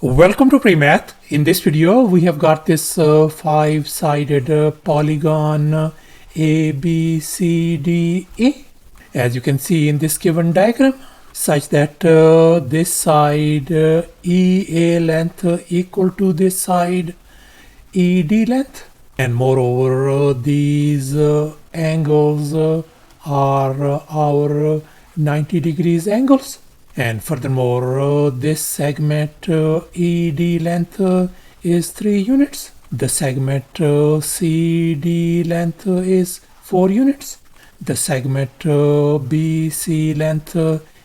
Welcome to PreMath. In this video, we have got this five-sided polygon A, B, C, D, E. As you can see in this given diagram, such that this side EA length equal to this side ED length. And moreover, these angles are our 90 degrees angles. And furthermore, this segment ED length is 3 units. The segment CD length is 4 units. The segment BC length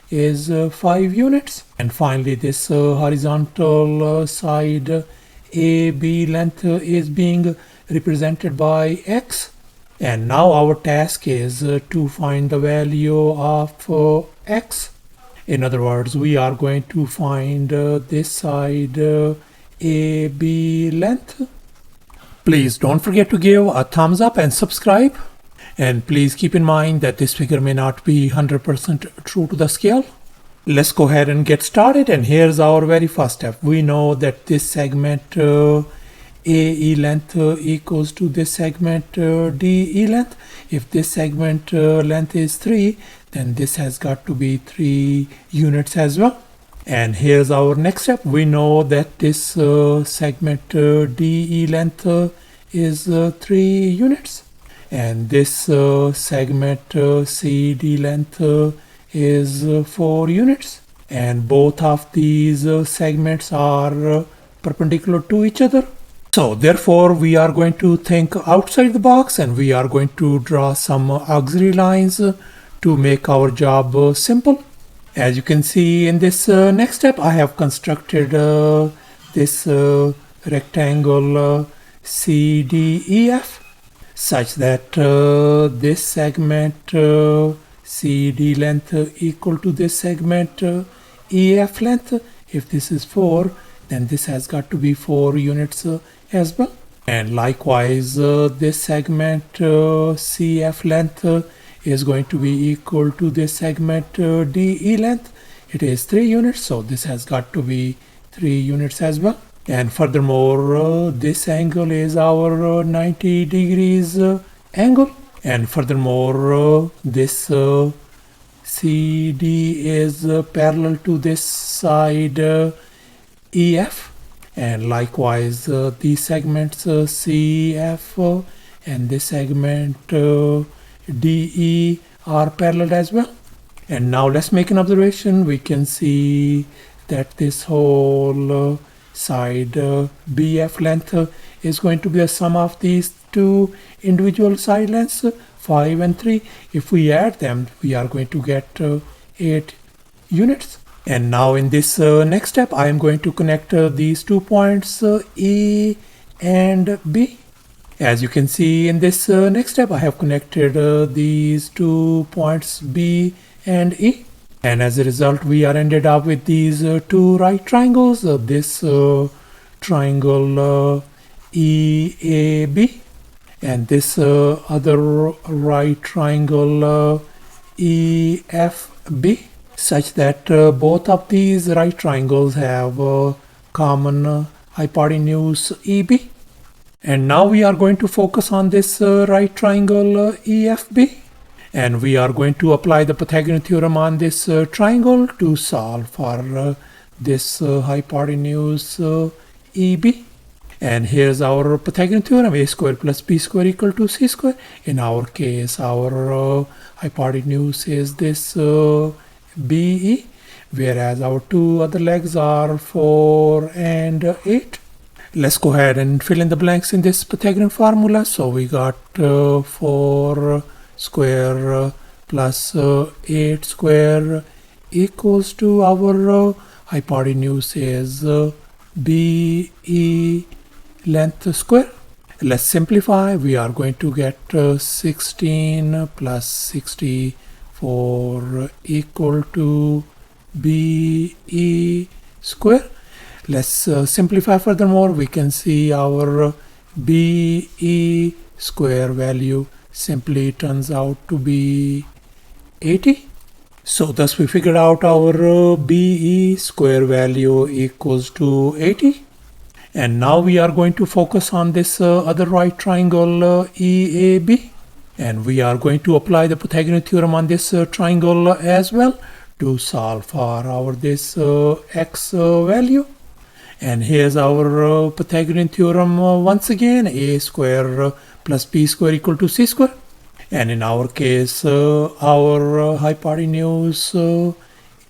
is 5 units. And finally, this horizontal side AB length is being represented by X. And now our task is to find the value of X. In other words, we are going to find this side AB length. Please don't forget to give a thumbs up and subscribe. And please keep in mind that this figure may not be 100% true to the scale. Let's go ahead and get started. And here's our very first step. We know that this segment AE length equals to this segment DE length. If this segment length is 3, then this has got to be 3 units as well. And here's our next step. We know that this segment DE length is 3 units. And this segment CD length is 4 units. And both of these segments are perpendicular to each other. So therefore, we are going to think outside the box and we are going to draw some auxiliary lines to make our job simple. As you can see in this next step, I have constructed this rectangle CDEF such that this segment CD length equal to this segment EF length. If this is 4, then this has got to be 4 units as well. And likewise, this segment CF length is going to be equal to this segment DE length. It is 3 units, so this has got to be 3 units as well. And furthermore, this angle is our 90 degrees angle. And furthermore, this CD is parallel to this side EF. And likewise, these segments CF and this segment DE are parallel as well. And now let's make an observation. We can see that this whole side BF length is going to be a sum of these two individual side lengths, 5 and 3. If we add them, we are going to get 8 units. And now in this next step, I am going to connect these 2 points E and B. As you can see in this next step, I have connected these 2 points B and E. And as a result, we are ended up with these 2 right triangles. This triangle EAB and this other right triangle EFB. Such that both of these right triangles have common hypotenuse EB. And now we are going to focus on this right triangle EFB. And we are going to apply the Pythagorean theorem on this triangle to solve for this hypotenuse EB. And here's our Pythagorean theorem: a square plus b square equal to c square. In our case, our hypotenuse is this BE, whereas our 2 other legs are 4 and 8. Let's go ahead and fill in the blanks in this Pythagorean formula. So we got 4 square plus 8 square equals to our hypotenuse is BE length square. Let's simplify. We are going to get 16 plus 64 equal to BE square. Let's simplify furthermore. We can see our BE square value simply turns out to be 80. So thus we figured out our BE square value equals to 80. And now we are going to focus on this other right triangle EAB. And we are going to apply the Pythagorean theorem on this triangle as well to solve for our this x value. And here's our Pythagorean theorem once again, a square plus b square equal to c square. And in our case, our hypotenuse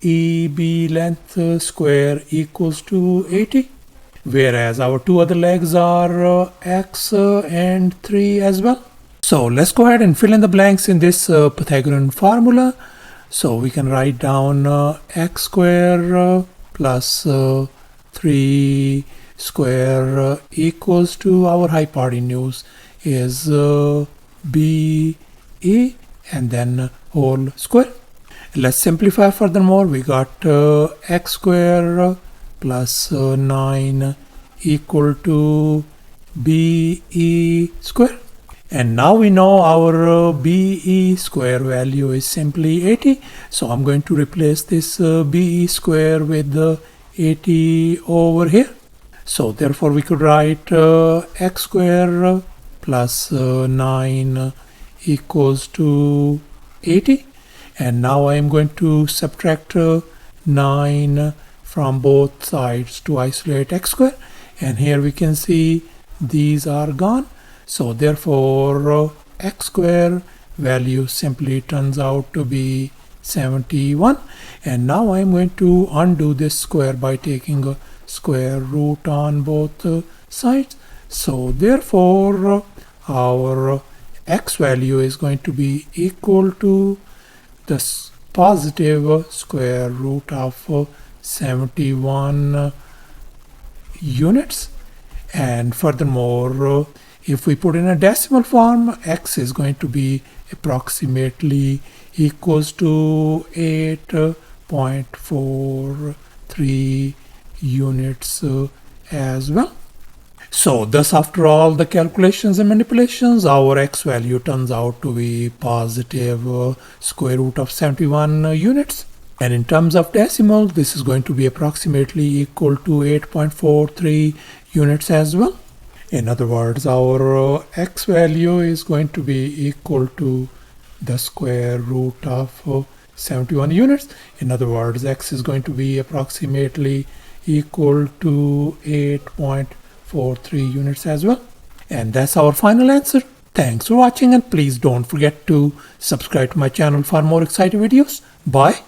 EB length square equals to 80. Whereas our two other legs are x and 3 as well. So let's go ahead and fill in the blanks in this Pythagorean formula. So we can write down x square plus 3 square equals to our hypotenuse is BE and then whole square. Let's simplify furthermore. We got x square plus 9 equal to BE square. And now we know our BE square value is simply 80. So I'm going to replace this BE square with 80 over here. So therefore we could write x square plus 9 equals to 80. And now I am going to subtract 9 from both sides to isolate x square. And here we can see these are gone. So therefore x square value simply turns out to be 71. And now I'm going to undo this square by taking a square root on both sides. So therefore our x value is going to be equal to the positive square root of 71 units. And furthermore, if we put in a decimal form, x is going to be approximately equals to 8.43 units as well. So thus after all the calculations and manipulations, our x value turns out to be positive square root of 71 units. And in terms of decimal, this is going to be approximately equal to 8.43 units as well. In other words, our x value is going to be equal to the square root of 71 units. In other words, x is going to be approximately equal to 8.43 units as well. And that's our final answer. Thanks for watching, and please don't forget to subscribe to my channel for more exciting videos. Bye.